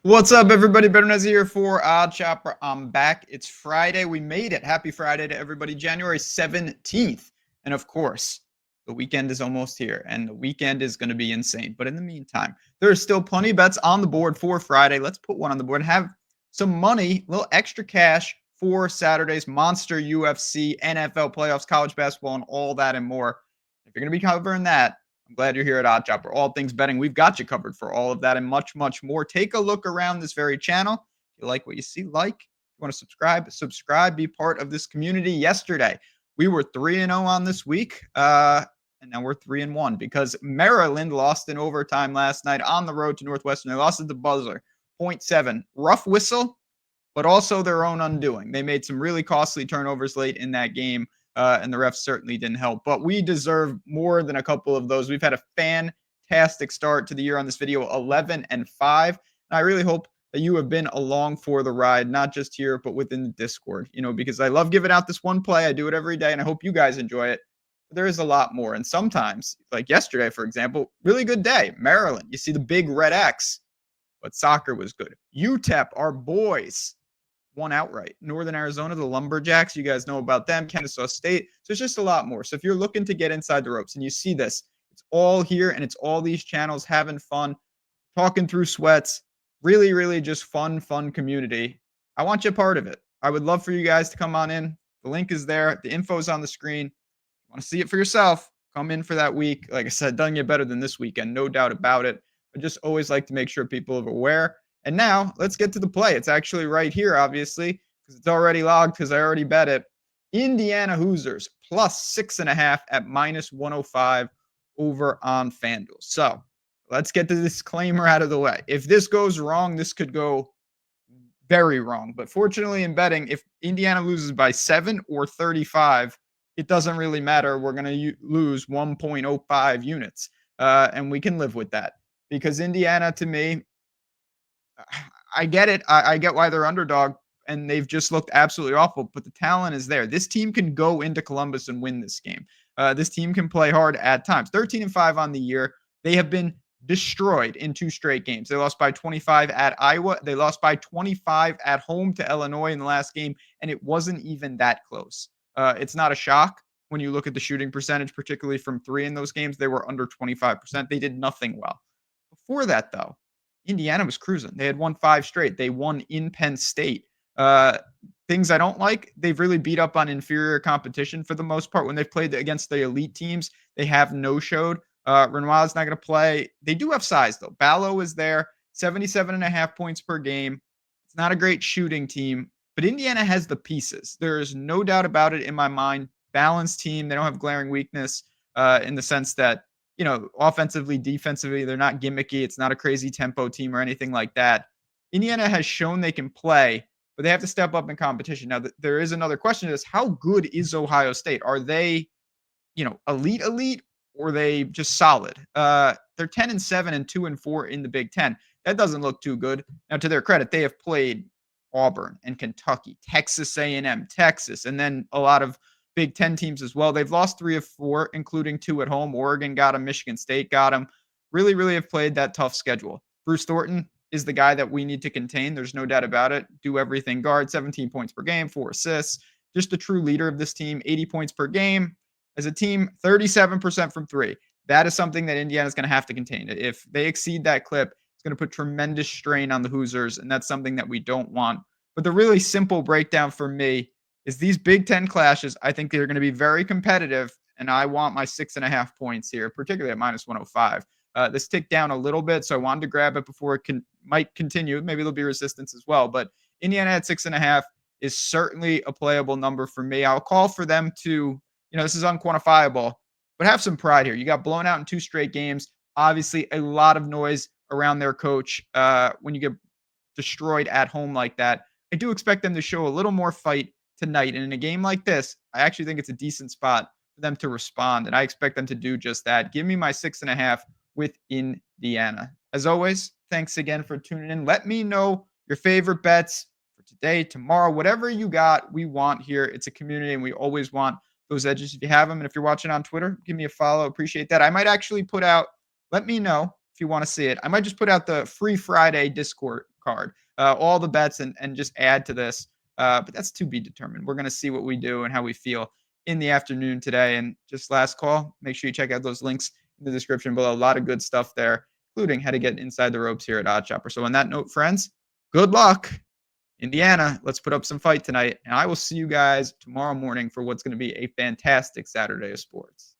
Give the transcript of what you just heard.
What's up, everybody? Bernez here for Odd Chopper. I'm back. It's Friday. We made it. Happy Friday to everybody. January 17th. And of course, the weekend is almost here, and the weekend is going to be insane. But in the meantime, there are still plenty of bets on the board for Friday. Let's put one on the board and have some money, a little extra cash for Saturday's monster UFC, NFL playoffs, college basketball, and all that and more. If you're going to be covering that, I'm glad you're here at Odd Chopper. All things betting, we've got you covered for all of that and much, much more. Take a look around this very channel. If you like what you see, like. If you want to subscribe, be part of this community. Yesterday, we were 3-0 on this week, and now we're 3-1 because Maryland lost in overtime last night on the road to Northwestern. They lost at the buzzer, 0.7. Rough whistle, but also their own undoing. They made some really costly turnovers late in that game. And the refs certainly didn't help. But we deserve more than a couple of those. We've had a fantastic start to the year on this video, 11-5. And I really hope that you have been along for the ride, not just here, but within the Discord, because I love giving out this one play. I do it every day, and I hope you guys enjoy it. But there is a lot more. And sometimes, like yesterday, for example, really good day. Maryland, you see the big red X, but soccer was good. UTEP, our boys, won outright. Northern Arizona, the Lumberjacks, you guys know about them. Kennesaw State. So it's just a lot more. So if you're looking to get inside the ropes and you see this, it's all here and it's all these channels having fun, talking through sweats, really, really just fun community. I want you a part of it. I would love for you guys to come on in. The link is there. The info's on the screen. You want to see it for yourself, come in for that week. Like I said, doesn't get better than this weekend, no doubt about it. I just always like to make sure people are aware. And now let's get to the play. It's actually right here, obviously, because it's already logged because I already bet it. Indiana Hoosiers plus 6.5 at minus 105 over on FanDuel. So let's get the disclaimer out of the way. If this goes wrong, this could go very wrong. But fortunately in betting, if Indiana loses by 7 or 35, it doesn't really matter. We're going to lose 1.05 units, and we can live with that. Because Indiana, to me, I get it. I get why they're underdog, and they've just looked absolutely awful, but the talent is there. This team can go into Columbus and win this game. This team can play hard at times. 13-5 on the year. They have been destroyed in 2 straight games. They lost by 25 at Iowa. They lost by 25 at home to Illinois in the last game, and it wasn't even that close. It's not a shock when you look at the shooting percentage, particularly from 3 in those games. They were under 25%. They did nothing well. Before that, though, Indiana was cruising. They had won 5 straight. They won in Penn State. Things I don't like, they've really beat up on inferior competition for the most part. When they've played against the elite teams, they have no-showed. Renoir's not going to play. They do have size, though. Ballo is there, 77.5 points per game. It's not a great shooting team, but Indiana has the pieces. There is no doubt about it in my mind. Balanced team. They don't have glaring weakness in the sense that, offensively, defensively, they're not gimmicky. It's not a crazy tempo team or anything like that. Indiana has shown they can play, but they have to step up in competition. Now, there is another question: is how good is Ohio State? Are they, elite, or are they just solid? They're 10-7 and 2-4 in the Big Ten. That doesn't look too good. Now, to their credit, they have played Auburn and Kentucky, Texas A&M, Texas, and then a lot of Big Ten teams as well. They've lost 3 of 4, including 2 at home. Oregon got them. Michigan State got them. Really, really have played that tough schedule. Bruce Thornton is the guy that we need to contain. There's no doubt about it. Do everything guard, 17 points per game, 4 assists. Just a true leader of this team, 80 points per game. As a team, 37% from 3. That is something that Indiana is going to have to contain. If they exceed that clip, it's going to put tremendous strain on the Hoosiers, and that's something that we don't want. But the really simple breakdown for me is these Big Ten clashes, I think they're going to be very competitive, and I want my 6.5 points here, particularly at minus 105. This ticked down a little bit, so I wanted to grab it before it might continue. Maybe there'll be resistance as well, but Indiana at 6.5 is certainly a playable number for me. I'll call for them to, this is unquantifiable, but have some pride here. You got blown out in 2 straight games. Obviously, a lot of noise around their coach when you get destroyed at home like that. I do expect them to show a little more fight tonight. And in a game like this, I actually think it's a decent spot for them to respond. And I expect them to do just that. Give me my 6.5 with Indiana. As always, thanks again for tuning in. Let me know your favorite bets for today, tomorrow, whatever you got, we want here. It's a community and we always want those edges if you have them. And if you're watching on Twitter, give me a follow. Appreciate that. I might actually put out, let me know if you want to see it. I might just put out the free Friday Discord card. All the bets and just add to this. But that's to be determined. We're going to see what we do and how we feel in the afternoon today. And just last call, make sure you check out those links in the description below. A lot of good stuff there, including how to get inside the ropes here at Odd Chopper. So on that note, friends, good luck. Indiana, let's put up some fight tonight. And I will see you guys tomorrow morning for what's going to be a fantastic Saturday of sports.